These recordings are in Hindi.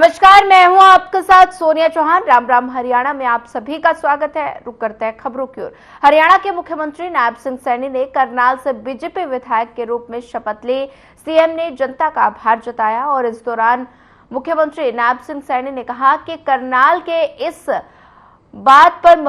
नमस्कार, मैं हूं आपके साथ सोनिया चौहान। राम राम। हरियाणा में आप सभी का स्वागत है। रुक करते हैं खबरों की ओर। हरियाणा के मुख्यमंत्री नायब सिंह सैनी ने करनाल से बीजेपी विधायक के रूप में शपथ ली। सीएम ने जनता का आभार जताया और इस दौरान मुख्यमंत्री नायब सिंह सैनी ने कहा कि करनाल के इस बात पर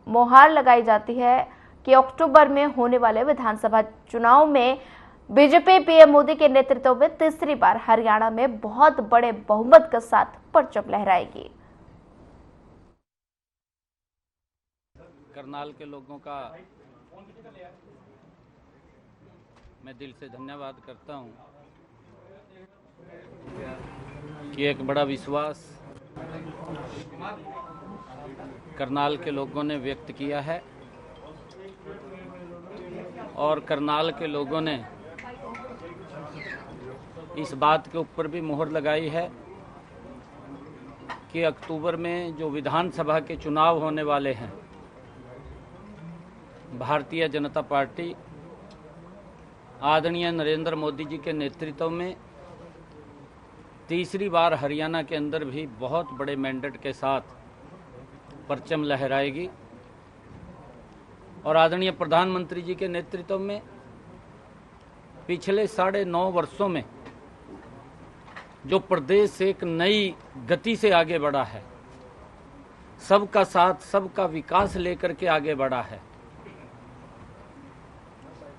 मोहर लगाई जाती है कि अक्टूबर में होने वाले विधानसभा चुनाव में बीजेपी पीएम मोदी के नेतृत्व में तीसरी बार हरियाणा में बहुत बड़े बहुमत के साथ परचम लहराएगी। करनाल के लोगों का मैं दिल से धन्यवाद करता हूं कि एक बड़ा विश्वास करनाल के लोगों ने व्यक्त किया है और करनाल के लोगों ने इस बात के ऊपर भी मोहर लगाई है कि अक्टूबर में जो विधानसभा के चुनाव होने वाले हैं, भारतीय जनता पार्टी आदरणीय नरेंद्र मोदी जी के नेतृत्व में तीसरी बार हरियाणा के अंदर भी बहुत बड़े मैंडेट के साथ परचम लहराएगी और आदरणीय प्रधानमंत्री जी के नेतृत्व में पिछले 9.5 वर्षों में जो प्रदेश एक नई गति से आगे बढ़ा है, सबका साथ सबका विकास लेकर के आगे बढ़ा है,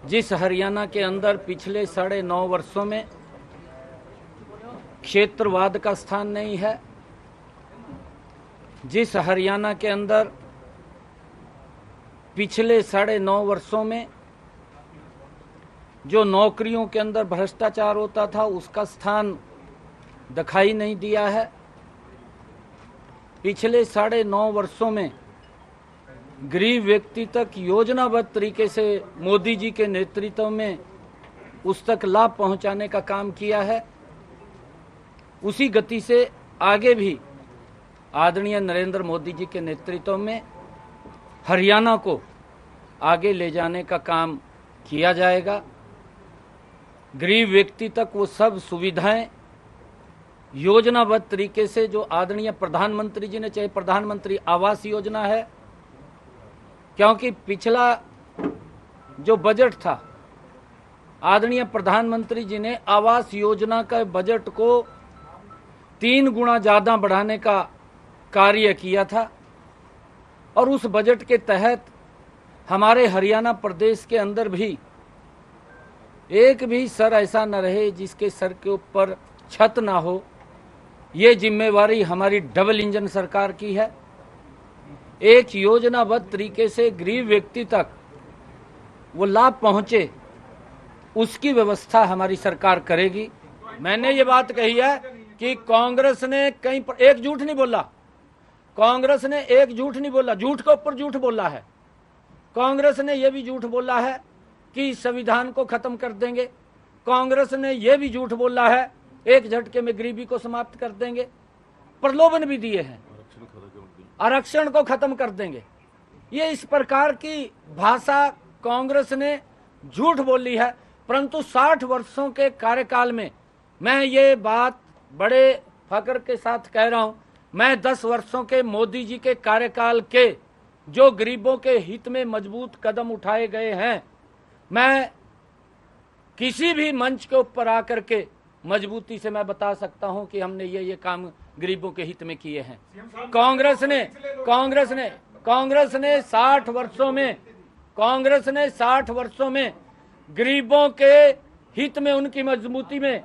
जिस हरियाणा के अंदर पिछले 9.5 वर्षों में क्षेत्रवाद का स्थान नहीं है, जिस हरियाणा के अंदर पिछले 9.5 वर्षों में जो नौकरियों के अंदर भ्रष्टाचार होता था उसका स्थान दिखाई नहीं दिया है, पिछले 9.5 वर्षों में गरीब व्यक्ति तक योजनाबद्ध तरीके से मोदी जी के नेतृत्व में उस तक लाभ पहुंचाने का काम किया है, उसी गति से आगे भी आदरणीय नरेंद्र मोदी जी के नेतृत्व में हरियाणा को आगे ले जाने का काम किया जाएगा। गरीब व्यक्ति तक वो सब सुविधाएं योजनाबद्ध तरीके से जो आदरणीय प्रधानमंत्री जी ने, चाहे प्रधानमंत्री आवास योजना है, क्योंकि पिछला जो बजट था आदरणीय प्रधानमंत्री जी ने आवास योजना का बजट को 3 गुना ज्यादा बढ़ाने का कार्य किया था और उस बजट के तहत हमारे हरियाणा प्रदेश के अंदर भी एक भी सर ऐसा न रहे जिसके सर के ऊपर छत ना हो। ये जिम्मेवारी हमारी डबल इंजन सरकार की है। एक योजनाबद्ध तरीके से गरीब व्यक्ति तक वो लाभ पहुंचे, उसकी व्यवस्था हमारी सरकार करेगी। मैंने ये बात कही है कि कांग्रेस ने कहीं पर एक झूठ नहीं बोला, कांग्रेस ने एक झूठ नहीं बोला, झूठ के ऊपर झूठ बोला है। कांग्रेस ने यह भी झूठ बोला है कि संविधान को खत्म कर देंगे, कांग्रेस ने यह भी झूठ बोला है एक झटके में गरीबी को समाप्त कर देंगे, प्रलोभन भी दिए हैं आरक्षण को खत्म कर देंगे। ये इस प्रकार की भाषा कांग्रेस ने झूठ बोली है, परंतु 60 वर्षों के कार्यकाल में मैं ये बात बड़े फख्र के साथ कह रहा हूं, मैं 10 वर्षों के मोदी जी के कार्यकाल के जो गरीबों के हित में मजबूत कदम उठाए गए हैं, मैं किसी भी मंच के ऊपर आकर के मजबूती से मैं बता सकता हूं कि हमने ये काम गरीबों के हित में किए हैं। कांग्रेस ने 60 वर्षों में गरीबों के हित में, उनकी मजबूती में,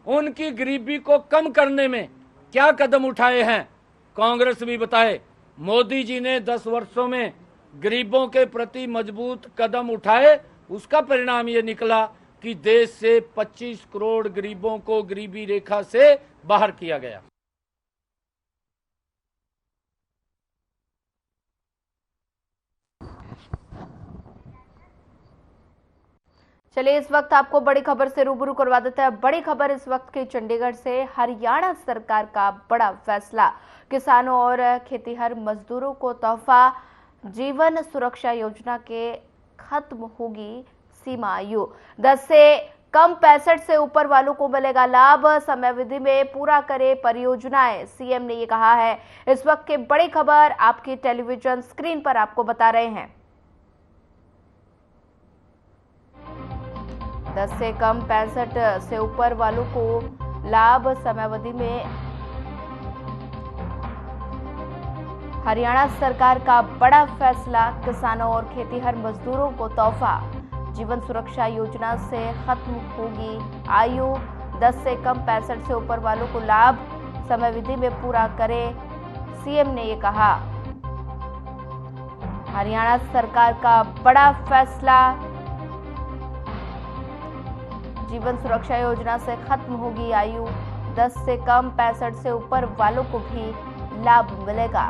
उनकी गरीबी को कम करने में क्या कदम उठाए हैं, कांग्रेस भी बताए। मोदी जी ने 10 वर्षों में गरीबों के प्रति मजबूत कदम उठाए, उसका परिणाम ये निकला कि देश से 25 करोड़ गरीबों को गरीबी रेखा से बाहर किया गया। चलिए, इस वक्त आपको बड़ी खबर से रूबरू करवा देते हैं। बड़ी खबर इस वक्त की चंडीगढ़ से। हरियाणा सरकार का बड़ा फैसला, किसानों और खेतीहर मजदूरों को तोहफा। जीवन सुरक्षा योजना के खत्म होगी सीमा आयु। 10 से कम 65 से ऊपर वालों को मिलेगा लाभ, समयावधि में पूरा करे परियोजनाएं, सीएम ने ये कहा है। इस वक्त की बड़ी खबर आपकी टेलीविजन स्क्रीन पर आपको बता रहे हैं। 10 से कम 65 से ऊपर वालों को लाभ, समयावधि में हरियाणा सरकार का बड़ा फैसला, किसानों और खेतीहर मजदूरों को तोहफा। जीवन सुरक्षा योजना से खत्म होगी आयु, 10 से कम 65 से ऊपर वालों को लाभ, समयावधि में पूरा करे, सीएम ने ये कहा। हरियाणा सरकार का बड़ा फैसला, जीवन सुरक्षा योजना से खत्म होगी आयु, 10 से कम 65 से ऊपर वालों को भी लाभ मिलेगा।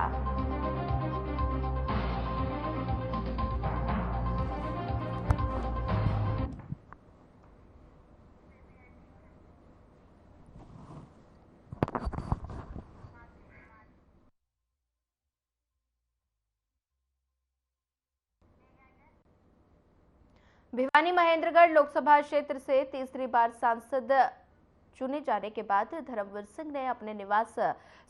भिवानी महेंद्रगढ़ लोकसभा क्षेत्र से तीसरी बार सांसद चुने जाने के बाद धर्मवीर सिंह ने अपने निवास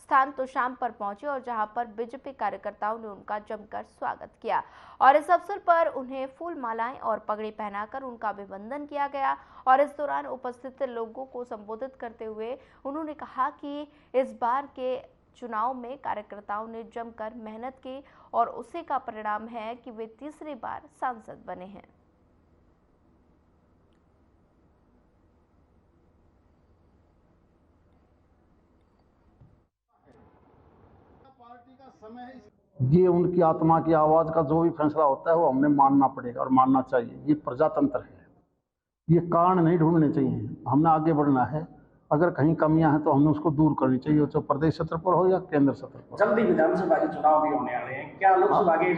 स्थान तोशाम पर पहुंचे और जहां पर बीजेपी कार्यकर्ताओं ने उनका जमकर स्वागत किया और इस अवसर पर उन्हें फूल मालाएं और पगड़ी पहनाकर उनका अभिनंदन किया गया। और इस दौरान उपस्थित लोगों को संबोधित करते हुए उन्होंने कहा कि इस बार के चुनाव में कार्यकर्ताओं ने जमकर मेहनत की और उसी का परिणाम है कि वे तीसरी बार सांसद बने हैं। ये उनकी आत्मा की आवाज का जो भी फैसला होता है वो हमने मानना पड़ेगा और मानना चाहिए। ये प्रजातंत्र है, ये कारण नहीं ढूंढने चाहिए, हमने आगे बढ़ना है। अगर कहीं कमियां हैं तो हमने उसको दूर करनी चाहिए, चाहे प्रदेश स्तर पर हो या केंद्र स्तर पर। जल्दी विधानसभा के चुनाव भी होने वाले हैं, क्या लोकसभा के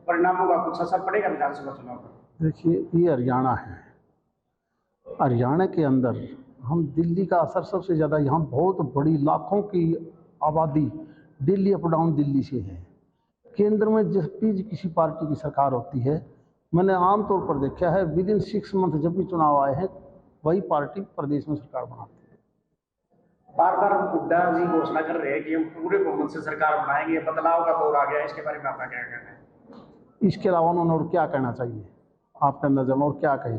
परिणामों का कुछ असर पड़ेगा विधानसभा चुनाव पर? देखिए, ये हरियाणा है, हरियाणा के अंदर हम दिल्ली का असर सबसे ज्यादा, यहाँ बहुत बड़ी लाखों की आबादी दिल्ली अप डाउन दिल्ली से है। केंद्र में जब भी किसी पार्टी की सरकार होती है, मैंने आमतौर पर देखा है विद इन 6 मंथ जब भी चुनाव आए हैं वही पार्टी प्रदेश में सरकार बनाती है। बार बार हुड्डा जी घोषणा कर रहे हैं कि हम पूरे बहुमत से सरकार बनाएंगे, बदलाव का दौर आ गया, इसके बारे में आपका क्या कहना है? इसके अलावा उन्होंने और क्या कहना चाहिए आपके अंदर जमा, और क्या कहे?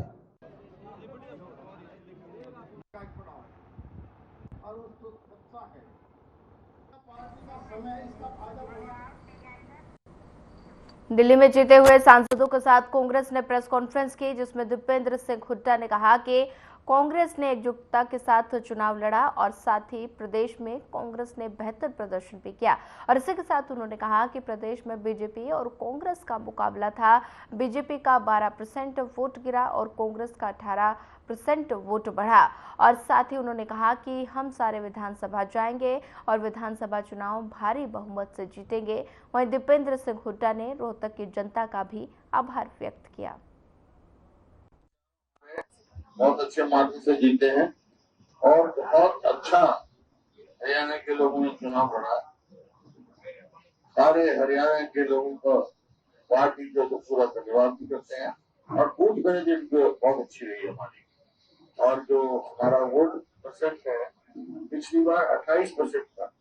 दिल्ली में जीते हुए सांसदों के साथ कांग्रेस ने प्रेस कॉन्फ्रेंस की, जिसमें दीपेंद्र सिंह हुड्डा ने कहा कि कांग्रेस ने एकजुटता के साथ चुनाव लड़ा और साथ ही प्रदेश में कांग्रेस ने बेहतर प्रदर्शन भी किया। और इसी के साथ उन्होंने कहा कि प्रदेश में बीजेपी और कांग्रेस का मुकाबला था। बीजेपी का 12% वोट गिरा और कांग्रेस का 18% वोट बढ़ा। और साथ ही उन्होंने कहा कि हम सारे विधानसभा जाएंगे और विधानसभा चुनाव भारी बहुमत से जीतेंगे। वहीं दीपेंद्र सिंह हुड्डा ने रोहतक की जनता का भी आभार व्यक्त किया। बहुत अच्छे मार्जिन से जीते हैं और बहुत अच्छा हरियाणा के लोगों ने चुनाव लड़ा। सारे हरियाणा के लोगों को पार्टी जो पूरा धन्यवाद भी करते हैं और बूथ मैनेजमेंट जो बहुत अच्छी रही हमारी। और जो हमारा वोट परसेंट है पिछली बार 28% था,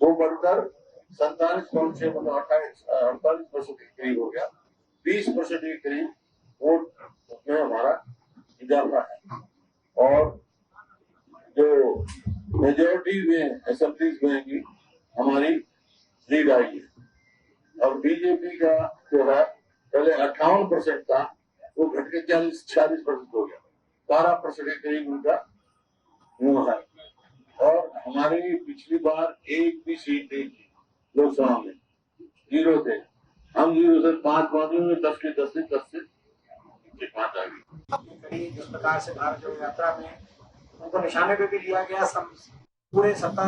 वो बढ़कर 47 से मतलब 48% के करीब हो गया। 20% के करीब वोट में हमारा इजाफा है। और जो मेजोरिटी में असेंबलीज में की हमारी लीड आई है। और बीजेपी का जो है पहले 58% था, वो घट के 46% हो गया। 12% के करीब उनका मुँह है। और हमारी पिछली बार एक भी सीट नहीं थी लोकसभा में, 0 थे। हम 0 से 5 पहुंचे, 10 के 10 से 10 से 5 आ गई। जिस प्रकार से भारत जोड़ो यात्रा में उनको निशाने पे भी लिया गया पूरे सत्ता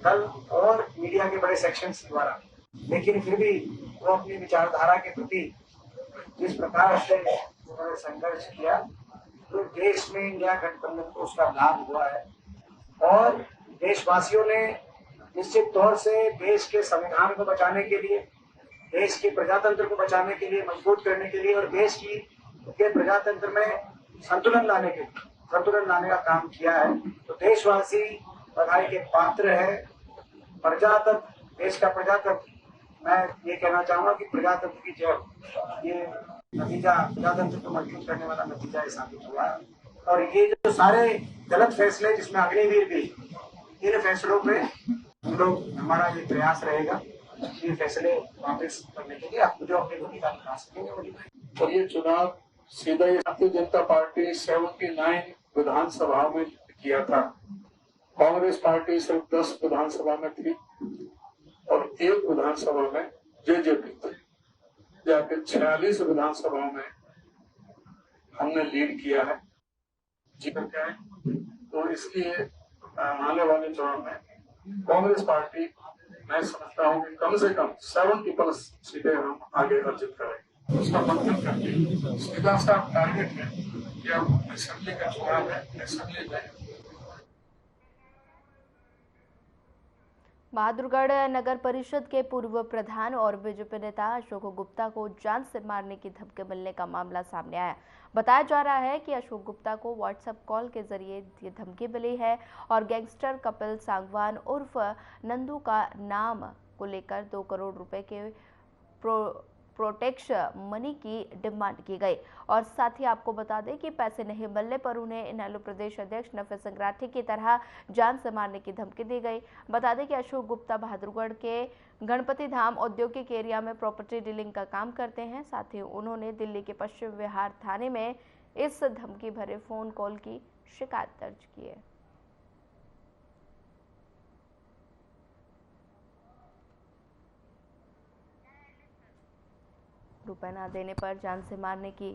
दल और मीडिया के बड़े सेक्शंस द्वारा, लेकिन फिर भी वो अपनी विचारधारा के प्रति जिस प्रकार से उन्होंने संघर्ष किया, तो देश में इंडिया गठबंधन को उसका लाभ हुआ है। और देशवासियों ने निश्चित तौर से देश के संविधान को बचाने के लिए, देश के प्रजातंत्र को बचाने के लिए, मजबूत करने के लिए और देश के प्रजातंत्र में संतुलन लाने का काम किया है। तो देशवासी बधाई के पात्र है। प्रजातंत्र, देश का प्रजातंत्र, मैं ये कहना चाहूंगा कि प्रजातंत्र की जय हो। ये नतीजा प्रजातंत्र को मजबूत करने वाला नतीजा ये साबित हुआ है। और ये जो सारे गलत फैसले, जिसमें अग्निवीर भी, इन फैसलों पे हम लोग, हमारा ये प्रयास रहेगा ये फैसले वापस करने के लिए आप जो अपनी भूमिका निभा सकेंगे वो निभाएंगे। और ये चुनाव सीधा ही भारतीय जनता पार्टी 79 विधानसभा में किया था। कांग्रेस पार्टी सिर्फ 10 विधानसभा में थी और 1 विधानसभा में जेजेपी थी। जाकर 46 विधानसभाओं में हमने लीड किया है, जीत के आए। तो इसलिए आने वाले चुनाव में कांग्रेस पार्टी, मैं समझता हूँ कि कम से कम 70+ सीटें हम आगे अर्जित करेंगे। उसका मंथन करके सीधा सा टारगेट है कि अब असेंबली का चुनाव है, असेंबली में बहादुरगढ़ नगर परिषद के पूर्व प्रधान और बीजेपी नेता अशोक गुप्ता को जान से मारने की धमकी मिलने का मामला सामने आया। बताया जा रहा है कि अशोक गुप्ता को व्हाट्सएप कॉल के जरिए ये धमकी मिली है और गैंगस्टर कपिल सांगवान उर्फ नंदू का नाम को लेकर 2 करोड़ रुपए के प्रोटेक्शन मनी की डिमांड की गई। और साथ ही आपको बता दें कि पैसे नहीं मिलने पर उन्हें इनेलो प्रदेश अध्यक्ष नफे सिंह राठी की तरह जान से मारने की धमकी दी गई। बता दें कि अशोक गुप्ता बहादुरगढ़ के गणपति धाम औद्योगिक एरिया में प्रॉपर्टी डीलिंग का काम करते हैं। साथ ही उन्होंने दिल्ली के पश्चिम विहार थाने में इस धमकी भरे फोन कॉल की शिकायत दर्ज की है। रुपए ना देने पर जान से मारने की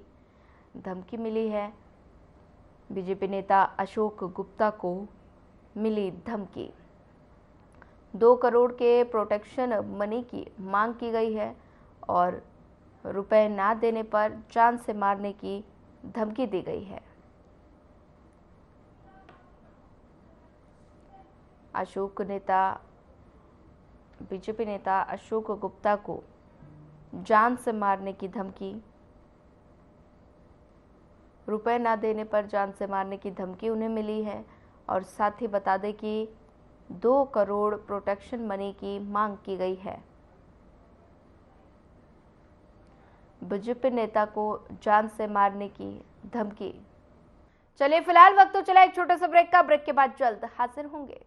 धमकी मिली है। बीजेपी नेता अशोक गुप्ता को मिली धमकी। 2 करोड़ के प्रोटेक्शन मनी की मांग की गई है और रुपए ना देने पर जान से मारने की धमकी दी गई है। बीजेपी नेता अशोक गुप्ता को जान से मारने की धमकी, रुपए ना देने पर जान से मारने की धमकी उन्हें मिली है और साथ ही बता दें कि 2 करोड़ प्रोटेक्शन मनी की मांग की गई है। बीजेपी नेता को जान से मारने की धमकी। चलिए फिलहाल वक्त तो चला एक छोटे से ब्रेक का। ब्रेक के बाद जल्द हाजिर होंगे।